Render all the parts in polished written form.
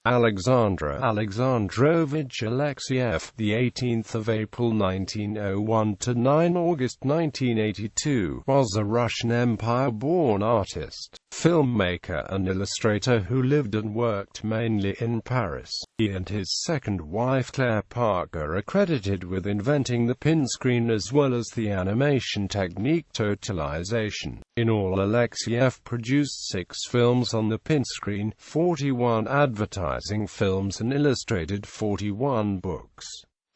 Alexandre Alexandrovitch Alexeieff, the 18th of April 1901 to 9 August 1982, was a Russian Empire-born artist, filmmaker and illustrator who lived and worked mainly in Paris. He and his second wife Claire Parker are credited with inventing the pinscreen as well as the animation technique Totalization. In all, Alexeieff produced 6 films on the pinscreen, 41 advertising films and illustrated 41 books.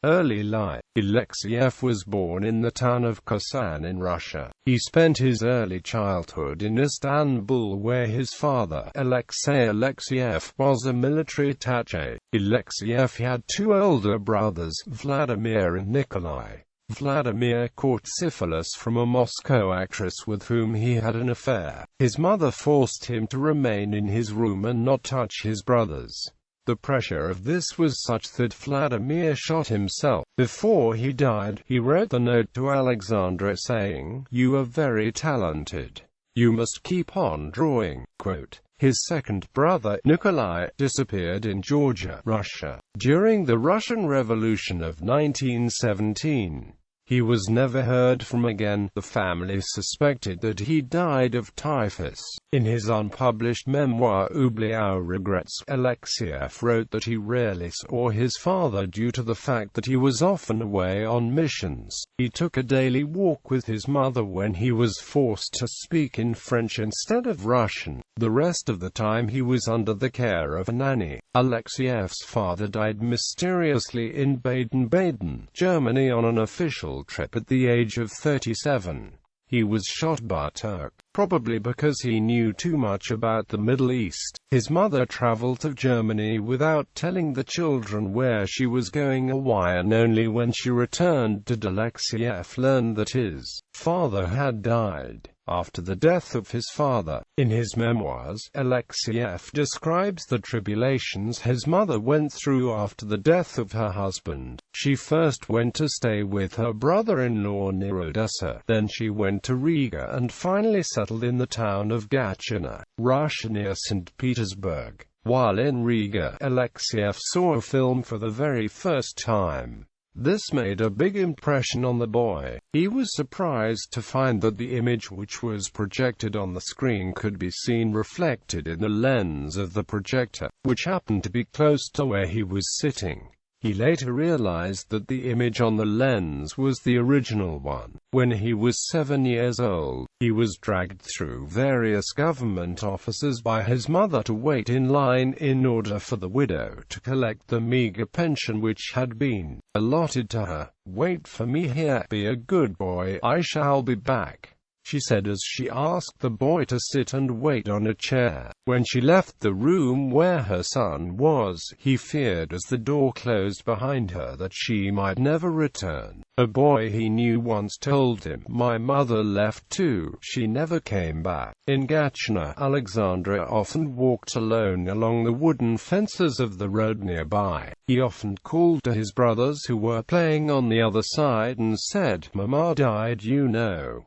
Early life. Alexeieff was born in the town of Kazan in Russia. He spent his early childhood in Istanbul, where his father, Alexandre Alexeieff, was a military attaché. Alexeieff had 2 older brothers, Vladimir and Nikolai. Vladimir caught syphilis from a Moscow actress with whom he had an affair. His mother forced him to remain in his room and not touch his brothers. The pressure of this was such that Vladimir shot himself. Before he died, he wrote the note to Alexandre saying, "You are very talented. You must keep on drawing." Quote. His second brother, Nikolai, disappeared in Georgia, Russia, during the Russian Revolution of 1917. He was never heard from again. The family suspected that he died of typhus. In his unpublished memoir Oubli ou Regrets, Alexeieff wrote that he rarely saw his father due to the fact that he was often away on missions. He took a daily walk with his mother when he was forced to speak in French instead of Russian. The rest of the time he was under the care of a nanny. Alexeieff's father died mysteriously in Baden-Baden, Germany on an official trip at the age of 37. He was shot by a Turk, probably because he knew too much about the Middle East. His mother traveled to Germany without telling the children where she was going or why, and only when she returned did Alexeieff learn that his father had died. After the death of his father, in his memoirs, Alexeieff describes the tribulations his mother went through after the death of her husband. She first went to stay with her brother-in-law near Odessa, then she went to Riga and finally settled in the town of Gatchina, Russia near St. Petersburg. While in Riga, Alexeieff saw a film for the very first time. This made a big impression on the boy. He was surprised to find that the image which was projected on the screen could be seen reflected in the lens of the projector, which happened to be close to where he was sitting. He later realized that the image on the lens was the original one. When he was 7 years old, he was dragged through various government offices by his mother to wait in line in order for the widow to collect the meager pension which had been allotted to her. "Wait for me here, be a good boy, I shall be back," she said as she asked the boy to sit and wait on a chair. When she left the room where her son was, he feared as the door closed behind her that she might never return. A boy he knew once told him, "My mother left too, she never came back." In Gatchina, Alexandre often walked alone along the wooden fences of the road nearby. He often called to his brothers who were playing on the other side and said, "Mama died, you know.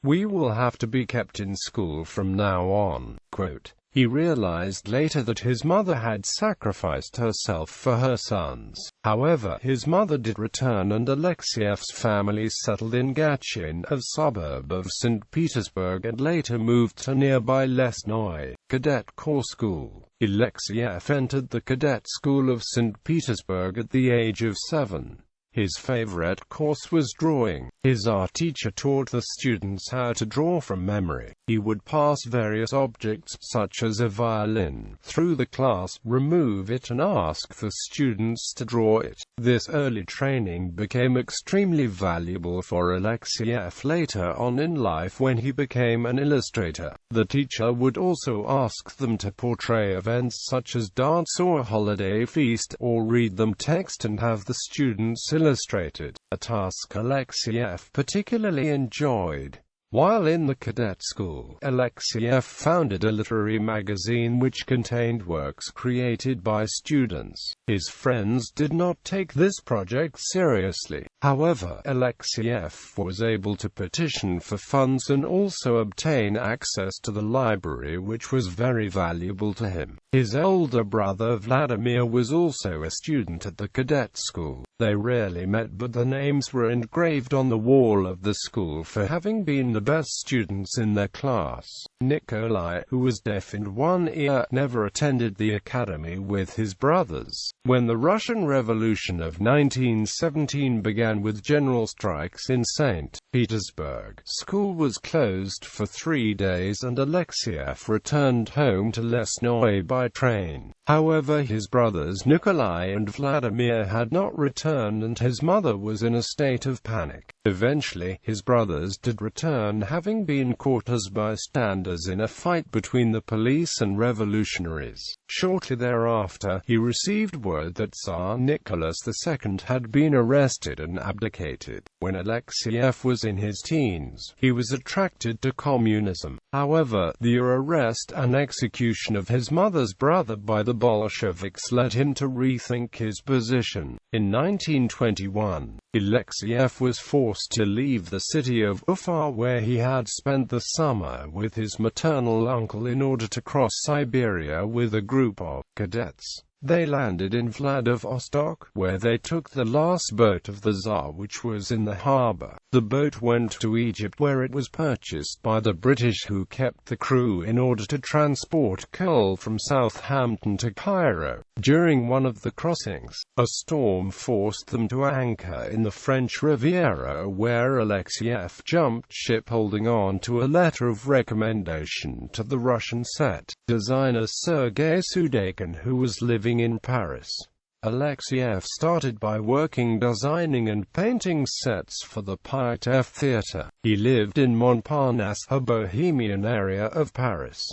We will have to be kept in school from now on." Quote. He realized later that his mother had sacrificed herself for her sons. However, his mother did return and Alexeieff's family settled in Gatchina, a suburb of St. Petersburg, and later moved to nearby Lesnoy Cadet Corps School. Alexeieff entered the Cadet School of St. Petersburg at the age of 7. His favorite course was drawing. His art teacher taught the students how to draw from memory. He would pass various objects, such as a violin, through the class, remove it and ask the students to draw it. This early training became extremely valuable for Alexeieff later on in life when he became an illustrator. The teacher would also ask them to portray events such as dance or a holiday feast, or read them text and have the students illustrated, a task Alexeieff particularly enjoyed. While in the cadet school, Alexeieff founded a literary magazine which contained works created by students. His friends did not take this project seriously. However, Alexeieff was able to petition for funds and also obtain access to the library, which was very valuable to him. His older brother Vladimir was also a student at the cadet school. They rarely met, but their names were engraved on the wall of the school for having been the best students in their class. Nikolai, who was deaf in one ear, never attended the academy with his brothers. When the Russian Revolution of 1917 began with general strikes in St. Petersburg, school was closed for 3 days and Alexeieff returned home to Lesnoy by train. However, his brothers Nikolai and Vladimir had not returned and his mother was in a state of panic. Eventually, his brothers did return, having been caught as bystanders in a fight between the police and revolutionaries. Shortly thereafter, he received word that Tsar Nicholas II had been arrested and abdicated. When Alexeieff was in his teens, he was attracted to communism. However, the arrest and execution of his mother's brother by the Bolsheviks led him to rethink his position. In 1921, Alexeieff was forced to leave the city of Ufa, where he had spent the summer with his maternal uncle, in order to cross Siberia with a group of cadets. They landed in Vladivostok, where they took the last boat of the Tsar, which was in the harbor. The boat went to Egypt, where it was purchased by the British, who kept the crew in order to transport coal from Southampton to Cairo. During one of the crossings, a storm forced them to anchor in the French Riviera, where Alexeieff jumped ship, holding on to a letter of recommendation to the Russian set designer Sergei Sudakin, who was living in Paris. Alexeieff started by working designing and painting sets for the Paris.He theater. He lived in Montparnasse, a bohemian area of Paris.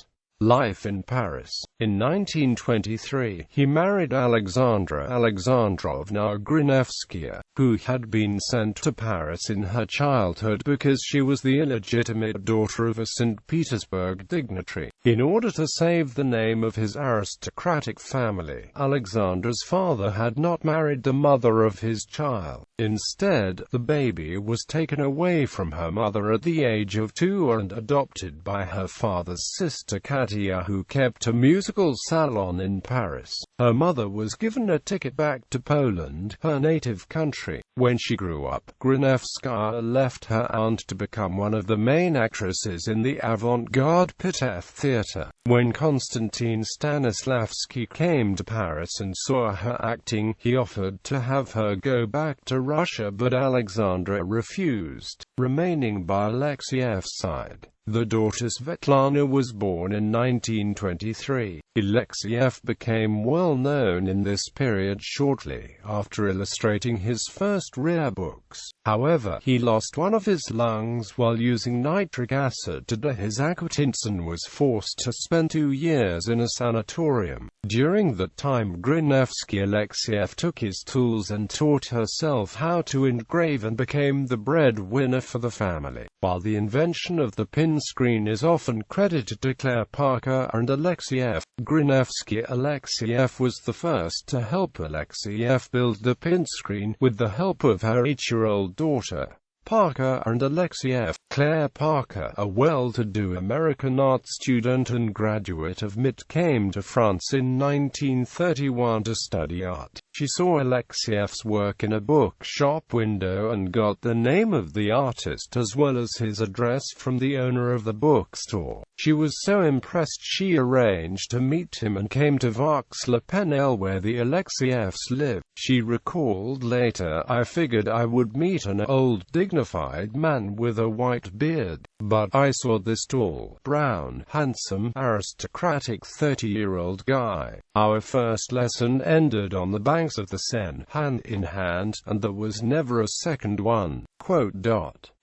Life in Paris. In 1923, he married Alexandre Alexandrovna Grinevskaya, who had been sent to Paris in her childhood because she was the illegitimate daughter of a St. Petersburg dignitary. In order to save the name of his aristocratic family, Alexandre's father had not married the mother of his child. Instead, the baby was taken away from her mother at the age of 2 and adopted by her father's sister Katia, who kept a musical salon in Paris. Her mother was given a ticket back to Poland, her native country. When she grew up, Grinevskaya left her aunt to become one of the main actresses in the avant-garde Paris.He theater. When Konstantin Stanislavski came to Paris and saw her acting, he offered to have her go back to Russia, but Alexandra refused, remaining by Alexeieff's side. The daughter Svetlana was born in 1923. Alexeieff became well known in this period shortly after illustrating his first rare books. However, he lost one of his lungs while using nitric acid to dye his aquatints and was forced to spend 2 years in a sanatorium. During that time, Grinevsky Alexeieff took his tools and taught herself how to engrave and became the breadwinner for the family. While the invention of the pinscreen is often credited to Claire Parker and Alexeieff, Grinevsky Alexeieff was the first to help Alexeieff build the pinscreen with the help of her 8-year-old daughter. Parker and Alexeieff. Claire Parker, a well-to-do American art student and graduate of MIT, came to France in 1931 to study art. She saw Alexeieff's work in a bookshop window and got the name of the artist as well as his address from the owner of the bookstore. She was so impressed she arranged to meet him and came to Vaux-le-Penel, where the Alexeieffs lived. She recalled later, "I figured I would meet an old, dignified man with a white beard, but I saw this tall, brown, handsome, aristocratic 30-year-old guy. Our first lesson ended on the banks of the Seine, hand in hand, and there was never a second one."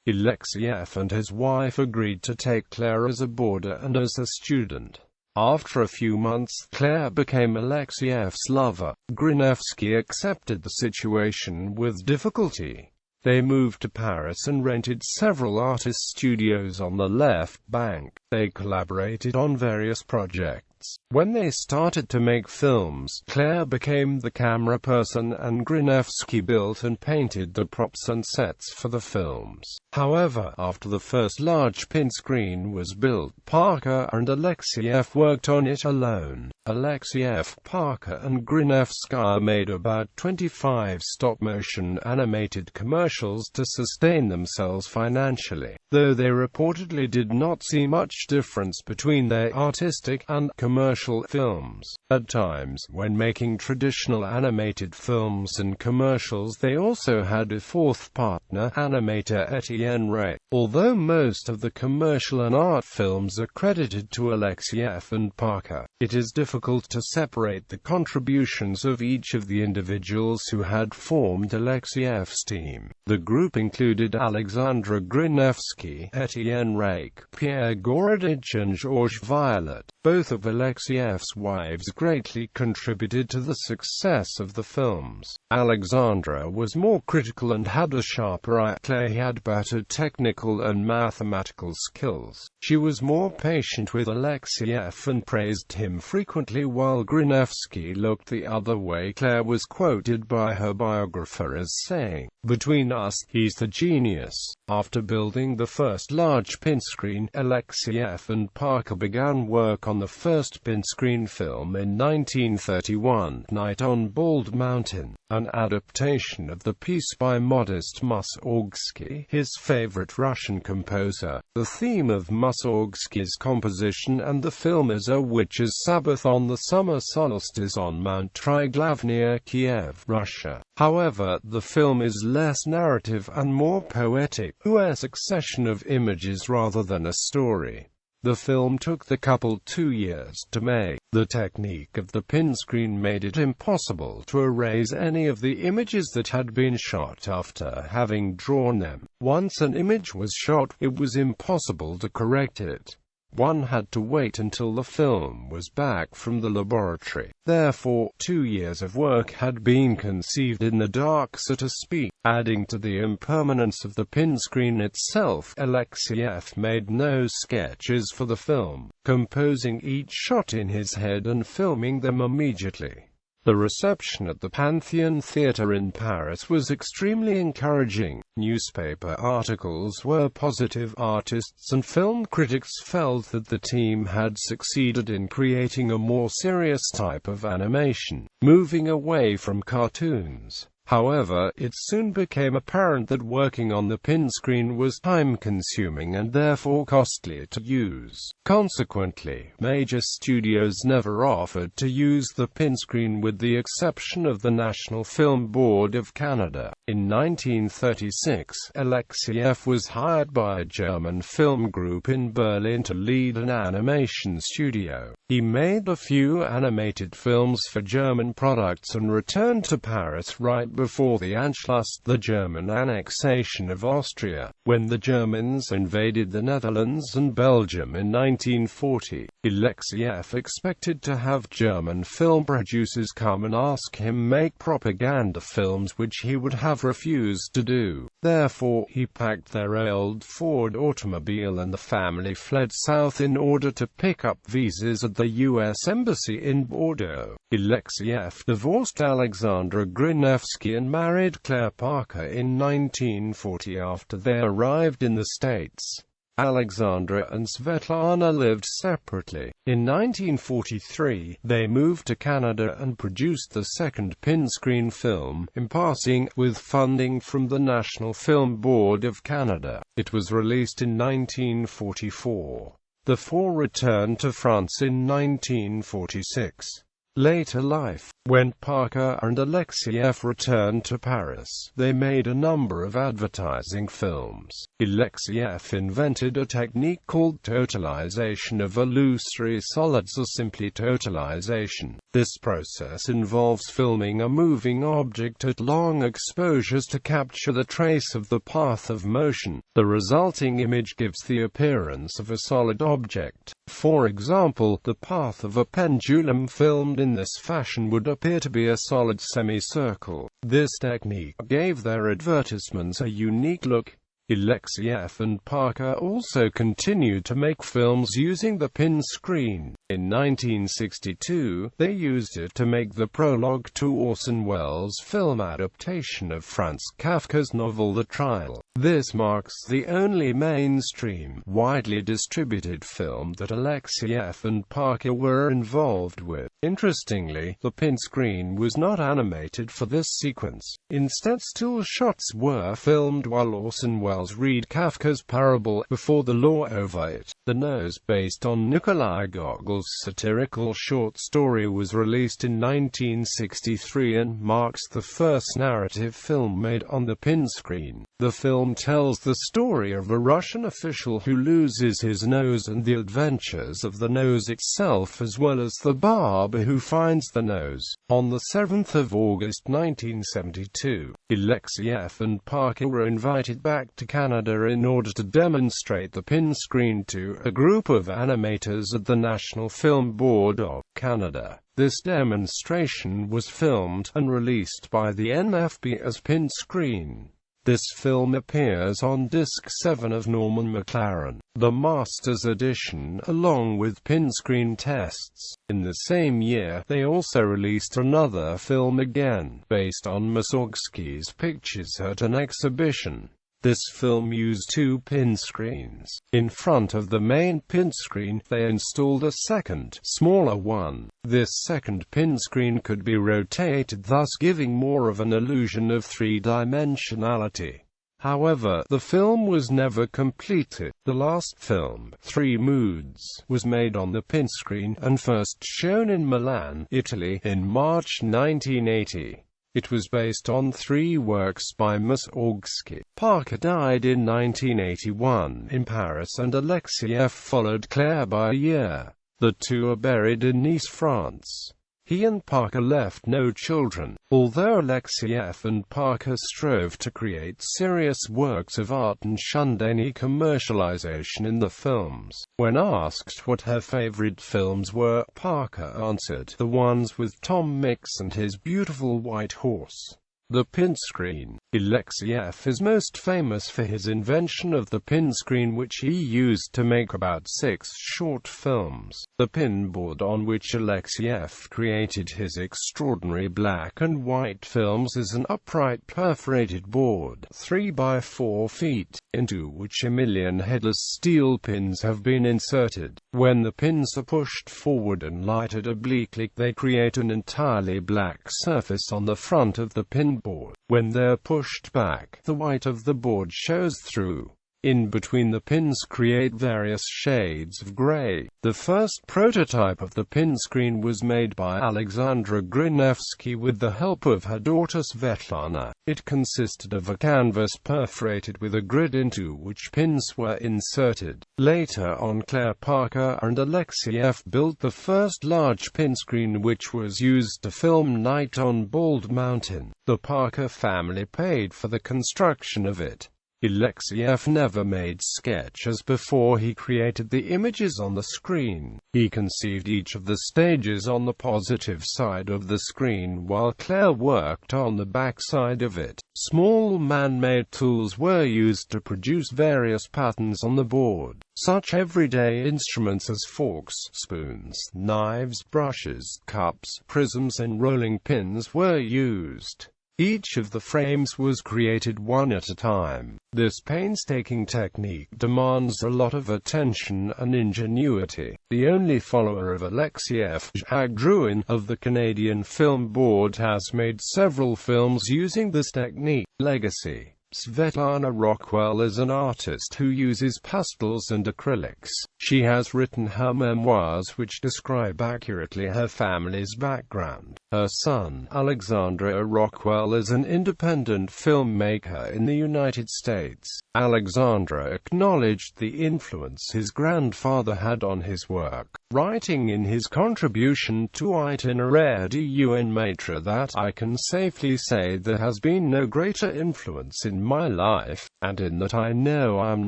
Alexeieff and his wife agreed to take Claire as a boarder and as a student. After a few months, Claire became Alexeieff's lover. Grinevsky accepted the situation with difficulty. They moved to Paris and rented several artist studios on the left bank. They collaborated on various projects. When they started to make films, Claire became the camera person and Grinevsky built and painted the props and sets for the films. However, after the first large pinscreen was built, Parker and Alexeieff worked on it alone. Alexeieff, Parker and Grinevsky made about 25 stop-motion animated commercials to sustain themselves financially, though they reportedly did not see much difference between their artistic and commercial films. At times, when making traditional animated films and commercials, they also had a fourth partner, animator Etienne Ray. Although most of the commercial and art films are credited to Alexeieff and Parker, it is difficult to separate the contributions of each of the individuals who had formed Alexeieff's team. The group included Alexandre Grinevsky, Etienne Rake, Pierre Gorodich and Georges Violet. Both of Alexeieff's wives greatly contributed to the success of the films. Alexandra was more critical and had a sharper eye. Claire had better technical and mathematical skills. She was more patient with Alexeieff and praised him frequently, while Grinevsky looked the other way. Claire was quoted by her biographer as saying, "Between us, he's the genius." After building the first large pinscreen, Alexeieff and Parker began work on the first pinscreen film in 1931, Night on Bald Mountain, an adaptation of the piece by Modest Mussorgsky, his favorite Russian composer. The theme of Mussorgsky's composition and the film is a witch's sabbath on the summer solstice on Mount Triglav near Kiev, Russia. However, the film is less narrative and more poetic, a succession of images rather than a story. The film took the couple 2 years to make. The technique of the pinscreen made it impossible to erase any of the images that had been shot after having drawn them. Once an image was shot, it was impossible to correct it. One had to wait until the film was back from the laboratory. Therefore, 2 years of work had been conceived in the dark, so to speak. Adding to the impermanence of the pinscreen itself, Alexeieff made no sketches for the film, composing each shot in his head and filming them immediately. The reception at the Pantheon Theatre in Paris was extremely encouraging. Newspaper articles were positive. Artists and film critics felt that the team had succeeded in creating a more serious type of animation, moving away from cartoons. However, it soon became apparent that working on the pinscreen was time-consuming and therefore costly to use. Consequently, major studios never offered to use the pinscreen with the exception of the National Film Board of Canada. In 1936, Alexeieff was hired by a German film group in Berlin to lead an animation studio. He made a few animated films for German products and returned to Paris right before the Anschluss, the German annexation of Austria. When the Germans invaded the Netherlands and Belgium in 1940, Alexeieff expected to have German film producers come and ask him make propaganda films, which he would have refused to do. Therefore, he packed their old Ford automobile and the family fled south in order to pick up visas at the U.S. Embassy in Bordeaux. Alexeieff divorced Alexandre Grinevsky and married Claire Parker in 1940 after they arrived in the States. Alexandra and Svetlana lived separately. In 1943, they moved to Canada and produced the second pinscreen film, In Passing, with funding from the National Film Board of Canada. It was released in 1944. The four returned to France in 1946. Later life. When Parker and Alexeieff returned to Paris, they made a number of advertising films. Alexeieff invented a technique called totalization of illusory solids, or simply totalization. This process involves filming a moving object at long exposures to capture the trace of the path of motion. The resulting image gives the appearance of a solid object. For example, the path of a pendulum filmed in this fashion would appear to be a solid semicircle. This technique gave their advertisements a unique look. Alexeieff and Parker also continued to make films using the pin screen. In 1962, they used it to make the prologue to Orson Welles' film adaptation of Franz Kafka's novel The Trial. This marks the only mainstream, widely distributed film that Alexeieff and Parker were involved with. Interestingly, the pin screen was not animated for this sequence. Instead, still shots were filmed while Orson Welles read Kafka's parable before the law over it. The Nose, based on Nikolai Gogol's satirical short story, was released in 1963 and marks the first narrative film made on the pin screen. The film tells the story of a Russian official who loses his nose and the adventures of the nose itself, as well as the barber who finds the nose. On the 7th of August 1972, Alexeieff and Parker were invited back to Canada in order to demonstrate the pin screen to a group of animators at the National Film Board of Canada. This demonstration was filmed and released by the NFB as pin screen. This film appears on Disc 7 of Norman McLaren, the Masters Edition, along with pin screen tests. In the same year, they also released another film again, based on Mussorgsky's pictures at an exhibition. This film used two pin screens. In front of the main pin screen, they installed a second, smaller one. This second pin screen could be rotated, thus giving more of an illusion of three-dimensionality. However, the film was never completed. The last film, Three Moods, was made on the pin screen and first shown in Milan, Italy, in March 1980. It was based on three works by Mussorgsky. Parker died in 1981 in Paris and Alexeieff followed Claire by a year. The two are buried in Nice, France. He and Parker left no children. Although Alexeieff and Parker strove to create serious works of art and shunned any commercialization in the films, when asked what her favorite films were, Parker answered, "The ones with Tom Mix and his beautiful white horse." The pin screen. Alexeieff is most famous for his invention of the pin screen, which he used to make about 6 short films. The pin board on which Alexeieff created his extraordinary black and white films is an upright perforated board, 3 by 4 feet, into which 1,000,000 headless steel pins have been inserted. When the pins are pushed forward and lighted obliquely, they create an entirely black surface on the front of the pin board. When they're pushed back, the white of the board shows through. In between the pins create various shades of gray. The first prototype of the pin screen was made by Alexandra Grinevsky with the help of her daughter Svetlana. It consisted of a canvas perforated with a grid into which pins were inserted. Later on, Claire Parker and Alexeieff built the first large pin screen, which was used to film Night on Bald Mountain. The Parker family paid for the construction of it. Alexeieff never made sketches before he created the images on the screen. He conceived each of the stages on the positive side of the screen, while Claire worked on the back side of it. Small man-made tools were used to produce various patterns on the board. Such everyday instruments as forks, spoons, knives, brushes, cups, prisms and rolling pins were used. Each of the frames was created one at a time. This painstaking technique demands a lot of attention and ingenuity. The only follower of Alexeieff, Jacques Drouin, of the Canadian Film Board, has made several films using this technique. Legacy. Svetlana Rockwell is an artist who uses pastels and acrylics. She has written her memoirs, which describe accurately her family's background. Her son, Alexandre Rockwell, is an independent filmmaker in the United States. Alexandre acknowledged the influence his grandfather had on his work, writing in his contribution to Itinéraire d'un maître that, "I can safely say there has been no greater influence in in my life, and in that I know I'm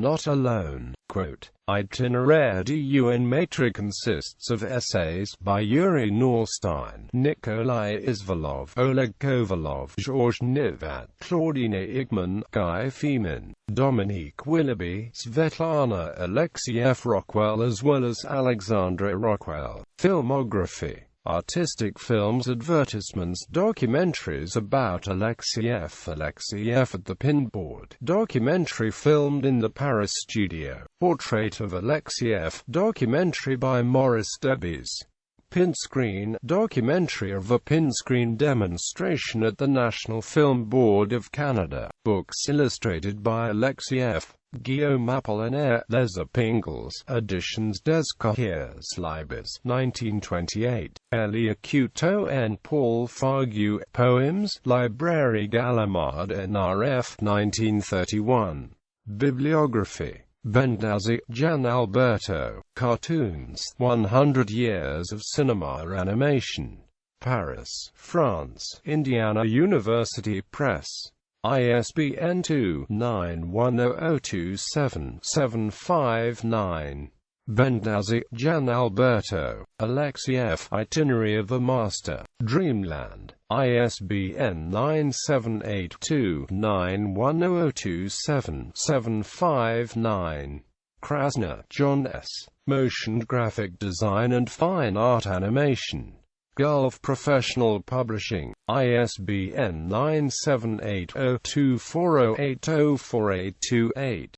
not alone. Quote, Itinéraire du Maître consists of essays by Yuri Norstein, Nikolai Izvolov, Oleg Kovalov, Georges Nivat, Claudine Igman, Guy Femin, Dominique Willoughby, Svetlana Alexeieff Rockwell, as well as Alexandre Rockwell. Filmography: artistic films, advertisements, documentaries about Alexeieff, Alexeieff at the Pinboard, documentary filmed in the Paris studio, portrait of Alexeieff, documentary by Maurice Debies, pinscreen, documentary of a pinscreen demonstration at the National Film Board of Canada, books illustrated by Alexeieff, Guillaume Apollinaire, Les Epingles, Editions des Courriers Libres, 1928, Elia Couteau and Paul Fargue, Poems, Librairie Gallimard NRF, 1931. Bibliography: Bendazzi, Gian Alberto, Cartoons, 100 Years of Cinema Animation. Paris, France, Indiana University Press. ISBN 2-910027-759. Bendazzi, Gian Alberto, Alexeieff, Itinerary of a Master, Dreamland. ISBN 978-2-91027-759. Krasner, John S. Motion Graphic Design and Fine Art Animation. Gulf Professional Publishing. ISBN 978-0240804828.